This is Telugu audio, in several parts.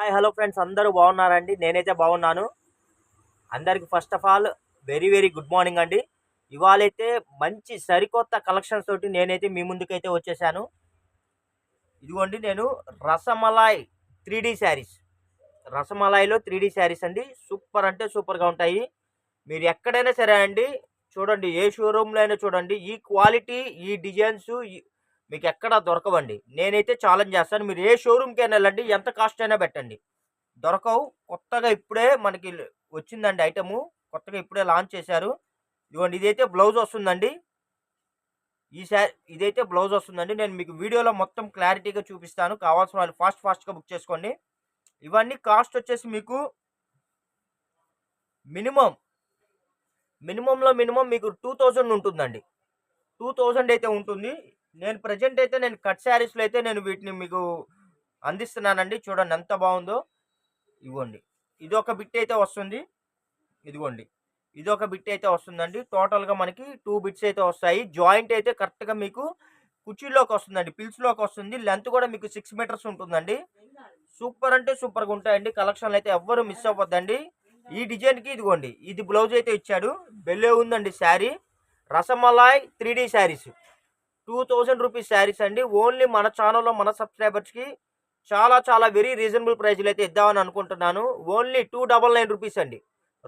హాయ్ హలో ఫ్రెండ్స్, అందరూ బాగున్నారండి? నేనైతే బాగున్నాను. అందరికి first of all very very good morning అండి. ఇవాళైతే మంచి సరికొత్త కలెక్షన్స్ తోటి నేనైతే మీ ముందుకైతే వచ్చేసాను. ఇదిగోండి, నేను రసమలాయ్ 3D శారీస్, రసమలాయ్లో 3D శారీస్ అండి. సూపర్ అంటే సూపర్గా ఉంటాయి. మీరు ఎక్కడైనా సరే అండి, చూడండి, ఏ షోరూంలో అయినా చూడండి, ఈ క్వాలిటీ, ఈ డిజైన్స్ మీకు ఎక్కడా దొరకవండి. నేనైతే ఛాలెంజ్ చేస్తాను, మీరు ఏ షోరూమ్కి అయినా వెళ్ళండి, ఎంత కాస్ట్ అయినా పెట్టండి, దొరకవు. కొత్తగా ఇప్పుడే మనకి వచ్చిందండి ఐటము, కొత్తగా ఇప్పుడే లాంచ్ చేశారు. ఇదిగోండి, ఇదైతే బ్లౌజ్ వస్తుందండి. ఇదైతే బ్లౌజ్ వస్తుందండి. నేను మీకు వీడియోలో మొత్తం క్లారిటీగా చూపిస్తాను. కావాల్సిన వాళ్ళు ఫాస్ట్గా బుక్ చేసుకోండి. ఇవన్నీ కాస్ట్ వచ్చేసి మీకు మినిమం మీకు 2000 ఉంటుందండి. 2000 అయితే ఉంటుంది. నేను ప్రజెంట్ అయితే కట్ శారీస్లో అయితే నేను వీటిని మీకు అందిస్తున్నానండి. చూడండి ఎంత బాగుందో. ఇదిగోండి, ఇదొక బిట్ అయితే వస్తుంది. ఇదిగోండి, ఇదొక బిట్ అయితే వస్తుందండి. టోటల్గా మనకి 2 బిట్స్ అయితే వస్తాయి. జాయింట్ అయితే కరెక్ట్గా మీకు కుర్చీలోకి వస్తుందండి, పిల్స్లోకి వస్తుంది. లెంత్ కూడా మీకు 6 మీటర్స్ ఉంటుందండి. సూపర్ అంటే సూపర్గా ఉంటాయండి. కలెక్షన్లు అయితే ఎవ్వరు మిస్ అవ్వద్దండి. ఈ డిజైన్కి ఇదిగోండి, ఇది బ్లౌజ్ అయితే ఇచ్చాడు. బెల్లే ఉందండి శారీ. రసమలాయ్ 3D శారీస్ 2000 రూపీస్ శారీస్ అండి. ఓన్లీ మన ఛానల్లో మన సబ్స్క్రైబర్స్కి చాలా వెరీ రీజనబుల్ ప్రైజ్లు అయితే ఇద్దామని అనుకుంటున్నాను. ఓన్లీ 299 రూపీస్ అండి.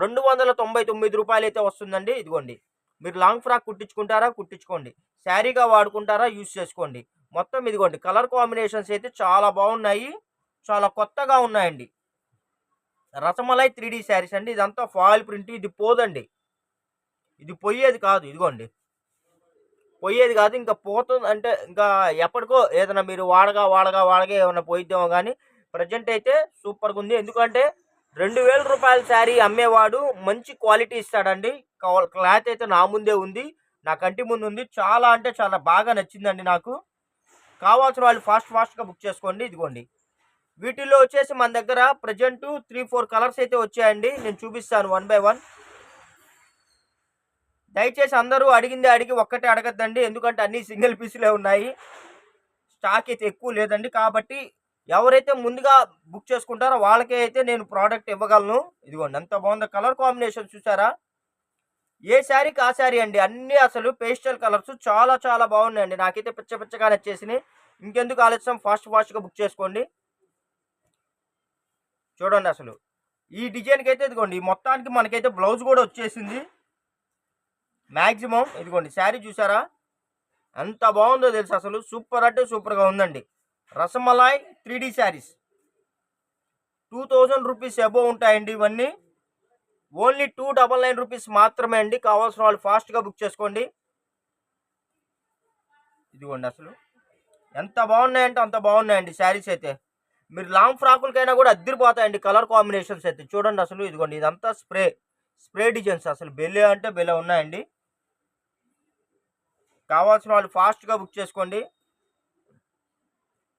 299 రూపాయలు అయితే వస్తుందండి. ఇదిగోండి, మీరు లాంగ్ ఫ్రాక్ కుట్టించుకుంటారా, కుట్టించుకోండి. శారీగా వాడుకుంటారా, యూస్ చేసుకోండి. మొత్తం ఇదిగోండి, కలర్ కాంబినేషన్స్ అయితే చాలా బాగున్నాయి, చాలా కొత్తగా ఉన్నాయండి. రసమలై 3D శారీస్ అండి. ఇదంతా ఫాయిల్ ప్రింట్. ఇది పోదండి, ఇది పొయ్యేది కాదు. ఇదిగోండి, పోయేది కాదు. ఇంకా పోతుంది అంటే ఇంకా ఎప్పటికో ఏదైనా మీరు వాడగా ఏమైనా పోయిద్దామో కానీ ప్రజెంట్ అయితే సూపర్గా ఉంది. ఎందుకంటే 2000 రూపాయల శారీ అమ్మేవాడు మంచి క్వాలిటీ ఇస్తాడండి. క్లాత్ అయితే నా ముందే ఉంది, నా కంటి ముందు ఉంది. చాలా అంటే చాలా బాగా నచ్చిందండి నాకు. కావాల్సిన వాళ్ళు ఫాస్ట్గా బుక్ చేసుకోండి. ఇదిగోండి, వీటిల్లో వచ్చేసి మన దగ్గర ప్రజెంట్ 3-4 కలర్స్ అయితే వచ్చాయండి. నేను చూపిస్తాను 1 బై 1. దయచేసి అందరూ అడిగిందే అడిగి ఒక్కటే అడగద్దండి, ఎందుకంటే అన్ని సింగిల్ పీసులే ఉన్నాయి. స్టాక్ అయితే ఎక్కువ లేదండి. కాబట్టి ఎవరైతే ముందుగా బుక్ చేసుకుంటారో వాళ్ళకే అయితే నేను ప్రోడక్ట్ ఇవ్వగలను. ఇదిగోండి, ఎంత బాగుందో. కలర్ కాంబినేషన్ చూసారా? ఏ శారీకి ఆ శారీ అండి. అన్నీ అసలు పేస్టల్ కలర్స్ చాలా బాగున్నాయండి. నాకైతే పిచ్చగా నచ్చేసినాయి. ఇంకెందుకు ఆలస్యం, ఫాస్ట్గా బుక్ చేసుకోండి. చూడండి, అసలు ఈ డిజైన్కి అయితే ఇదిగోండి, మొత్తానికి మనకైతే బ్లౌజ్ కూడా వచ్చేసింది మ్యాక్సిమం. ఇదిగోండి, శారీ చూసారా ఎంత బాగుందో తెలుసు. అసలు సూపర్ అంటే సూపర్గా ఉందండి. Rasmalai 3D saris 2000 rupees above ఉంటాయండి. ఇవన్నీ ఓన్లీ 299 రూపీస్ మాత్రమే అండి. కావాల్సిన వాళ్ళు ఫాస్ట్గా బుక్ చేసుకోండి. ఇదిగోండి, అసలు ఎంత బాగున్నాయంటే అంత బాగున్నాయండి శారీస్ అయితే. మీరు లాంగ్ ఫ్రాకులకైనా కూడా అద్దరిపోతాయండి కలర్ కాంబినేషన్స్ అయితే. చూడండి అసలు, ఇదిగోండి, ఇదంతా స్ప్రే డిజైన్స్. అసలు బెల్లే అంటే బెల్లే ఉన్నాయండి. కావాల్సిన వాళ్ళు ఫాస్ట్గా బుక్ చేసుకోండి.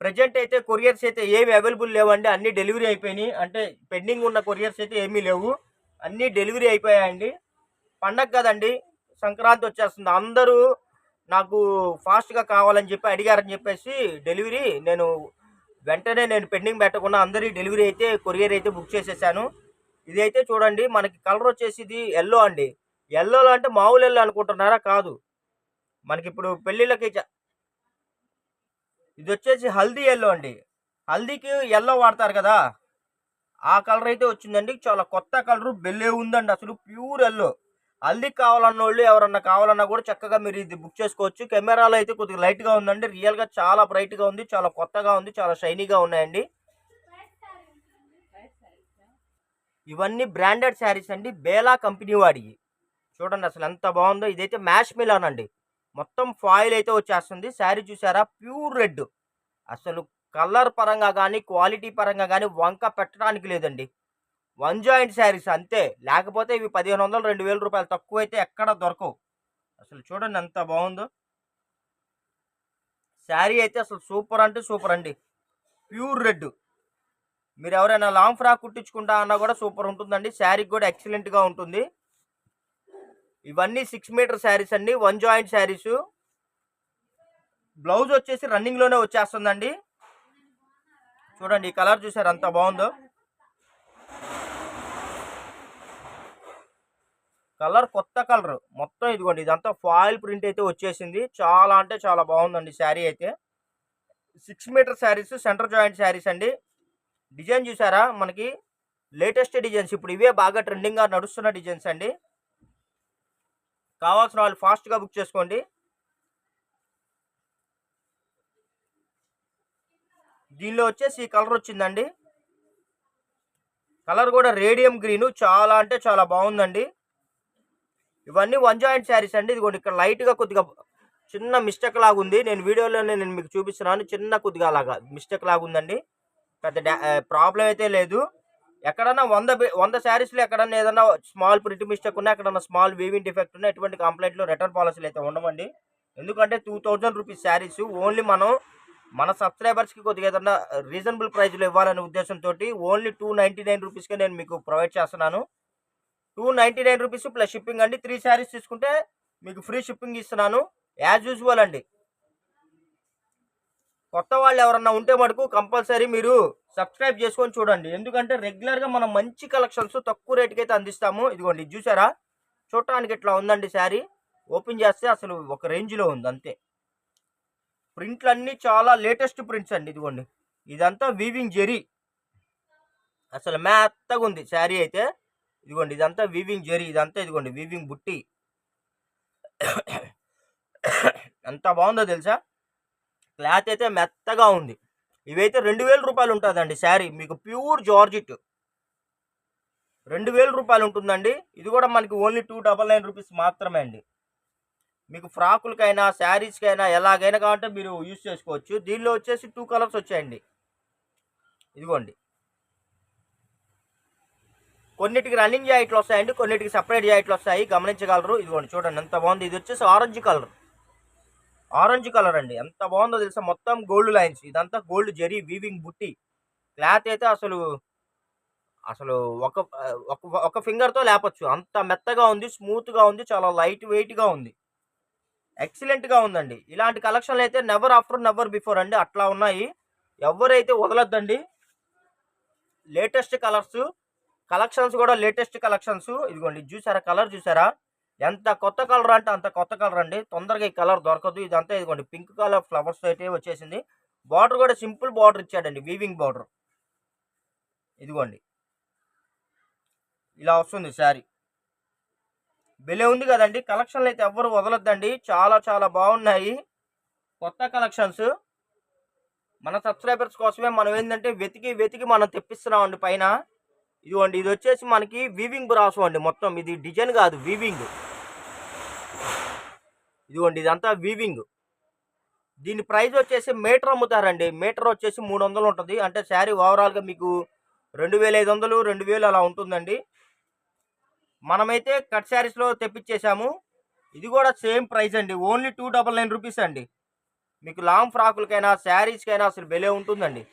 ప్రజెంట్ అయితే కొరియర్స్ అయితే ఏమి అవైలబుల్ లేవండి, అన్నీ డెలివరీ అయిపోయినాయి. అంటే పెండింగ్ ఉన్న కొరియర్స్ అయితే ఏమీ లేవు, అన్నీ డెలివరీ అయిపోయాయండి. పండగ కదండి, సంక్రాంతి వచ్చేస్తుంది. అందరూ నాకు ఫాస్ట్గా కావాలని చెప్పి అడిగారని చెప్పేసి డెలివరీ వెంటనే పెండింగ్ పెట్టకుండా అందరి డెలివరీ అయితే కొరియర్ అయితే బుక్ చేసేసాను. ఇదైతే చూడండి, మనకి కలర్ వచ్చేసి ఇది ఎల్లో అండి. ఎల్లోలో అంటే మామూలు ఎల్లో అనుకుంటున్నారా? కాదు, మనకి ఇప్పుడు పెళ్ళిళ్ళకి ఇది వచ్చేసి హల్దీ ఎల్లో అండి. హల్దీకి ఎల్లో వాడతారు కదా, ఆ కలర్ అయితే వచ్చిందండి. చాలా కొత్త కలరు, బెల్లే ఉందండి. అసలు ప్యూర్ ఎల్లో. హల్దీకి కావాలన్న వాళ్ళు ఎవరన్నా కావాలన్నా కూడా చక్కగా మీరు ఇది బుక్ చేసుకోవచ్చు. కెమెరాలో అయితే కొద్దిగా లైట్గా ఉందండి, రియల్గా చాలా బ్రైట్గా ఉంది, చాలా కొత్తగా ఉంది, చాలా షైనీగా ఉన్నాయండి. ఇవన్నీ బ్రాండెడ్ శారీస్ అండి, బేలా కంపెనీ వాడివి. చూడండి అసలు ఎంత బాగుందో. ఇదైతే మ్యాష్ మిలాన్ అండి. మొత్తం ఫాయిల్ అయితే వచ్చేస్తుంది. శారీ చూసారా? Pure red. అసలు కలర్ పరంగా కానీ క్వాలిటీ పరంగా కానీ వంక పెట్టడానికి లేదండి. 1 జాయింట్ శారీస్ అంతే. లేకపోతే ఇవి 1500 2000 రూపాయలు తక్కువ అయితే ఎక్కడ దొరకవు. అసలు చూడండి ఎంత బాగుందో. శారీ అయితే అసలు సూపర్ అంటే సూపర్ అండి. Pure red. మీరు ఎవరైనా లాంగ్ ఫ్రాక్ కుట్టించుకుంటా అన్నా కూడా సూపర్ ఉంటుందండి. శారీకి కూడా ఎక్సలెంట్గా ఉంటుంది. ఇవన్నీ 6 మీటర్ శారీస్ అండి, 1 జాయింట్ శారీస్. బ్లౌజ్ వచ్చేసి రన్నింగ్లోనే వచ్చేస్తుందండి. చూడండి ఈ కలర్ చూసారు ఎంత బాగుందో. కలర్ కొత్త కలర్ మొత్తం. ఇదిగోండి ఇదంతా ఫాయిల్ ప్రింట్ అయితే వచ్చేసింది. చాలా అంటే చాలా బాగుందండి శారీ అయితే. 6 metre saris, centre joint saris అండి. డిజైన్ చూసారా మనకి లేటెస్ట్ డిజైన్స్, ఇప్పుడు ఇవే బాగా ట్రెండింగ్ గా నడుస్తున్న డిజైన్స్ అండి. కావాల్సిన వాళ్ళు ఫాస్ట్ గా బుక్ చేసుకోండి. దీనిలో వచ్చేసి ఈ కలర్ వచ్చిందండి. కలర్ కూడా రేడియం గ్రీన్, చాలా అంటే చాలా బాగుందండి. ఇవన్నీ 1 జాయింట్ శారీస్ అండి. ఇదిగోండి ఇక్కడ లైట్ గా కొద్దిగా చిన్న మిస్టేక్ లాగా ఉంది. నేను వీడియోలోనే నేను మీకు చూపిస్తున్నాను. చిన్న కొద్దిగా అలాగా మిస్టేక్ లాగా ఉందండి. పెద్ద ప్రాబ్లం అయితే లేదు. ఎక్కడన్నా 100 శారీస్లో ఎక్కడన్నా ఏదన్నా స్మాల్ ప్రింట్ మిస్టేక్ ఉన్నా, ఎక్కడన్నా స్మాల్ వీవింగ్ డిఫెక్ట్ ఉన్నా ఎటువంటి కంప్లైంట్లు, రిటర్న్ పాలసీలు అయితే ఉండవండి. ఎందుకంటే 2000 రూపీస్ శారీస్ ఓన్లీ మనం మన సబ్స్క్రైబర్స్కి కొద్దిగా ఏదన్నా రీజనబుల్ ప్రైస్లో ఇవ్వాలనే ఉద్దేశంతో ఓన్లీ 299 రూపీస్కే నేను మీకు ప్రొవైడ్ చేస్తున్నాను. 299 రూపీస్ ప్లస్ షిప్పింగ్ అండి. 3 శారీస్ తీసుకుంటే మీకు ఫ్రీ షిప్పింగ్ ఇస్తున్నాను. యాజ్ యూజువల్ అండి. కొత్త వాళ్ళు ఎవరన్నా ఉంటే మటుకు కంపల్సరీ మీరు సబ్స్క్రైబ్ చేసుకొని చూడండి. ఎందుకంటే రెగ్యులర్గా మనం మంచి కలెక్షన్స్ తక్కువ రేటుకి అయితే అందిస్తాము. ఇదిగోండి చూసారా, చూడటానికి ఇట్లా ఉందండి శారీ. ఓపెన్ చేస్తే అసలు ఒక రేంజ్లో ఉంది అంతే. ప్రింట్లు అన్నీ చాలా లేటెస్ట్ ప్రింట్స్ అండి. ఇదిగోండి ఇదంతా వీవింగ్ జెరీ, అసలు మెత్తగా ఉంది శారీ అయితే. ఇదిగోండి ఇదంతా వీవింగ్ జెరీ, ఇదంతా ఇదిగోండి వీవింగ్ బుట్టి. ఎంత బాగుందో తెలుసా. క్లాత్ అయితే మెత్తగా ఉంది. ఇవైతే 2000 రూపాయలు ఉంటుందండి శారీ. మీకు ప్యూర్ జార్జిట్ 2000 రూపాయలు ఉంటుందండి. ఇది కూడా మనకి ఓన్లీ 299 రూపీస్ మాత్రమే అండి. మీకు ఫ్రాకులకైనా శారీస్కైనా ఎలాగైనా కావాలంటే మీరు యూజ్ చేసుకోవచ్చు. దీనిలో వచ్చేసి 2 కలర్స్ వచ్చాయండి. ఇదిగోండి కొన్నిటికి రన్నింగ్ జాయిట్లు వస్తాయండి, కొన్నిటికి సపరేట్ జాయిట్లు వస్తాయి, గమనించగలరు. ఇదిగోండి చూడండి ఎంత బాగుంది. ఇది వచ్చేసి ఆరెంజ్ కలర్ అండి. ఎంత బాగుందో తెలుసా. మొత్తం గోల్డ్ లైన్స్, ఇదంతా గోల్డ్ జెరీ వీవింగ్ బుట్టి. క్లాత్ అయితే అసలు అసలు ఒక ఒక ఫింగర్తో లేపచ్చు, అంత మెత్తగా ఉంది, స్మూత్గా ఉంది, చాలా లైట్ వెయిట్గా ఉంది, ఎక్సలెంట్గా ఉందండి. ఇలాంటి కలెక్షన్లు అయితే నెవర్ ఆఫ్టర్ నెవర్ బిఫోర్ అండి. అట్లా ఉన్నాయి, ఎవరైతే వదలొద్దండి. లేటెస్ట్ కలెక్షన్స్ కూడా లేటెస్ట్ కలెక్షన్స్. ఇదిగోండి చూసారా, కలర్ చూసారా, ఎంత కొత్త కలర్ అంటే అంత కొత్త కలర్ అండి. తొందరగా ఈ కలర్ దొరకదు. ఇదంతా ఇదిగోండి పింక్ కలర్ ఫ్లవర్స్ అయితే వచ్చేసింది. బార్డర్ కూడా సింపుల్ బార్డర్ ఇచ్చాడండి, వీవింగ్ బార్డర్. ఇదిగోండి ఇలా వస్తుంది శారీ. బెలే ఉంది కదండి. కలెక్షన్లు అయితే ఎవ్వరు వదలొద్దండి, చాలా చాలా బాగున్నాయి కొత్త కలెక్షన్స్. మన సబ్స్క్రైబర్స్ కోసమే మనం ఏంటంటే వెతికి మనం తెప్పిస్తున్నామండి పైన. ఇదిగోండి ఇది వచ్చేసి మనకి వీవింగ్ బ్రాసో అండి. మొత్తం ఇది డిజైన్ కాదు, వీవింగ్. ఇదిగోండి ఇదంతా వీవింగ్. దీని ప్రైస్ వచ్చేసి మీటర్ అమ్ముతారండి. మీటర్ వచ్చేసి 300 ఉంటుంది. అంటే శారీ ఓవరాల్గా మీకు 2500, 2000 అలా ఉంటుందండి. మనమైతే కట్ శారీస్లో తెప్పించేసాము. ఇది కూడా సేమ్ ప్రైస్ అండి, ఓన్లీ 299 రూపీస్ అండి. మీకు లాంగ్ ఫ్రాకులకైనా శారీస్కైనా అసలు బెలే ఉంటుందండి.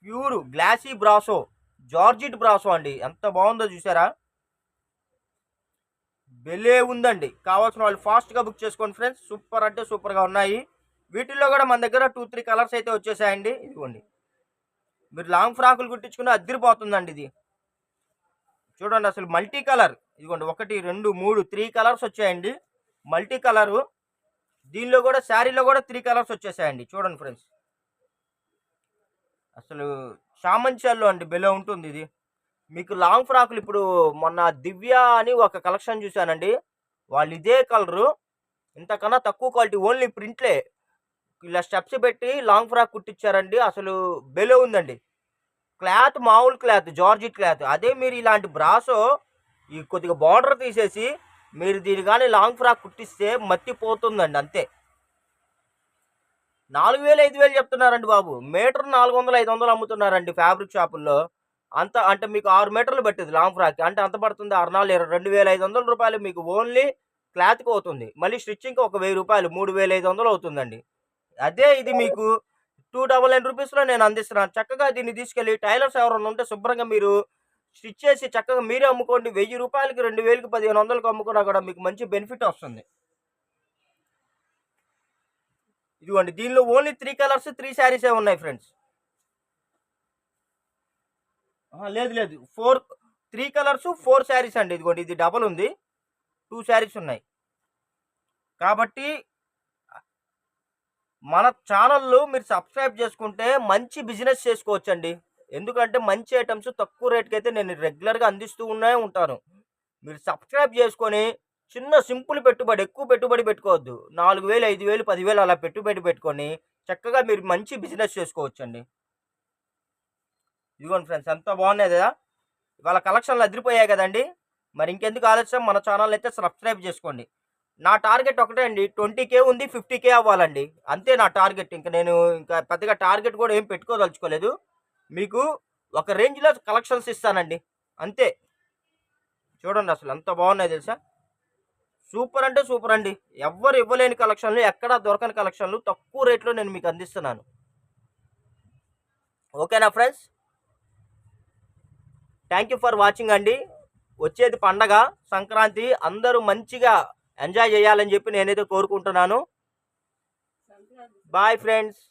Pure glossy brasso, georgette brasso అండి. ఎంత బాగుందో చూసారా, బెలే ఉందండి. కావాల్సిన వాళ్ళు ఫాస్ట్గా బుక్ చేసుకోండి ఫ్రెండ్స్. సూపర్ అంటే సూపర్గా ఉన్నాయి. వీటిల్లో కూడా మన దగ్గర 2-3 కలర్స్ అయితే వచ్చేసాయండి. ఇదిగోండి మీరు లాంగ్ ఫ్రాకులు కుట్టించుకుని అద్దరిపోతుందండి. ఇది చూడండి అసలు మల్టీ కలర్. ఇదిగోండి 1, 2, 3, 3 కలర్స్ వచ్చాయండి, మల్టీ కలరు. దీనిలో కూడా శారీలో కూడా 3 కలర్స్ వచ్చేసాయండి. చూడండి ఫ్రెండ్స్, అసలు చామంచాల్లో అండి బెలే ఉంటుంది ఇది. మీకు లాంగ్ ఫ్రాకులు ఇప్పుడు మొన్న దివ్య అని ఒక కలెక్షన్ చూశానండి. వాళ్ళు ఇదే కలరు, ఇంతకన్నా తక్కువ క్వాలిటీ, ఓన్లీ ప్రింట్లే ఇలా స్టెప్స్ పెట్టి లాంగ్ ఫ్రాక్ కుట్టించారండి. అసలు బెలే ఉందండి. క్లాత్ మామూలు క్లాత్, జార్జిట్ క్లాత్. అదే మీరు ఇలాంటి బ్రాసో ఈ కొద్దిగా బార్డర్ తీసేసి మీరు దీని కానీ లాంగ్ ఫ్రాక్ కుట్టిస్తే మత్తిపోతుందండి అంతే. 4000, 5000 చెప్తున్నారండి బాబు. మీటర్ 400, 500 అమ్ముతున్నారండి ఫ్యాబ్రిక్ షాపుల్లో. అంత అంటే మీకు 6 మీటర్లు పట్టింది లాంగ్ ఫ్రాక్ అంటే అంత పడుతుంది. 2500 రూపాయలు మీకు ఓన్లీ క్లాత్కి అవుతుంది. మళ్ళీ స్టిచ్చింగ్కి ఒక 1000 రూపాయలు, 3500 అవుతుందండి. అదే ఇది మీకు 299 రూపీస్లో నేను అందిస్తున్నాను. చక్కగా దీన్ని తీసుకెళ్ళి టైలర్స్ ఎవరైనా ఉంటే శుభ్రంగా మీరు స్టిచ్ చేసి చక్కగా మీరే అమ్ముకోండి. 1000 రూపాయలకి, 2000కి, 1500కి అమ్ముకున్నా కూడా మీకు మంచి బెనిఫిట్ వస్తుంది. ఇదిగోండి దీనిలో ఓన్లీ 3 కలర్స్, 3 శారీసే ఉన్నాయి ఫ్రెండ్స్. లేదు లేదు 3 కలర్స్ 4 శారీస్ అండి. ఇదిగోండి ఇది డబల్ ఉంది. 2 శారీస్ ఉన్నాయి. కాబట్టి మన ఛానల్‌లో మీరు సబ్స్క్రైబ్ చేసుకుంటే మంచి బిజినెస్ చేసుకోవచ్చండి. ఎందుకంటే మంచి ఐటెమ్స్ తక్కువ రేట్‌కైతే నేను రెగ్యులర్‌గా అందిస్తూనే ఉంటాను. మీరు సబ్స్క్రైబ్ చేసుకొని చిన్న సింపుల్ పెట్టుబడి, ఎక్కువ పెట్టుబడి పెట్టుకోవద్దు. 4000, 5000, 10,000 అలా పెట్టుబడి పెట్టుకొని చక్కగా మీరు మంచి బిజినెస్ చేసుకోవచ్చండి. ఇదిగోండి ఫ్రెండ్స్ ఎంత బాగున్నాయి కదా! ఇవాళ కలెక్షన్‌లు అదిరిపోయాయి కదండీ! మరి ఇంకెందుకు ఆలస్యం మన ఛానల్‌ని అయితే సబ్స్క్రైబ్ చేసుకోండి. నా టార్గెట్ ఒకటే అండి. 20,000 ఉంది. 50,000 అవ్వాలండి. అంతే నా టార్గెట్. నేను ఇంకా పెద్దగా టార్గెట్ కూడా ఏం పెట్టుకోదలుచుకోలేదు. మీకు ఒక రేంజ్‌లో కలెక్షన్స్ ఇస్తానండి. అంతే. చూడండి అసలు ఎంత బాగున్నాయో తెలుసా? సూపర్ అంటే సూపర్ అండి. ఎవ్వరు ఇవ్వలేని కలెక్షన్‌లు, ఎక్కడా దొరకని కలెక్షన్‌లు తక్కువ రేట్‌లో నేను మీకు అందిస్తున్నాను. ఓకేనా friends? Thank you for watching అండి. వచ్చేది పండగ సంక్రాంతి. అందరూ మంచిగా ఎంజాయ్ చేయాలని చెప్పి నేనైతే కోరుకుంటున్నాను. Bye friends.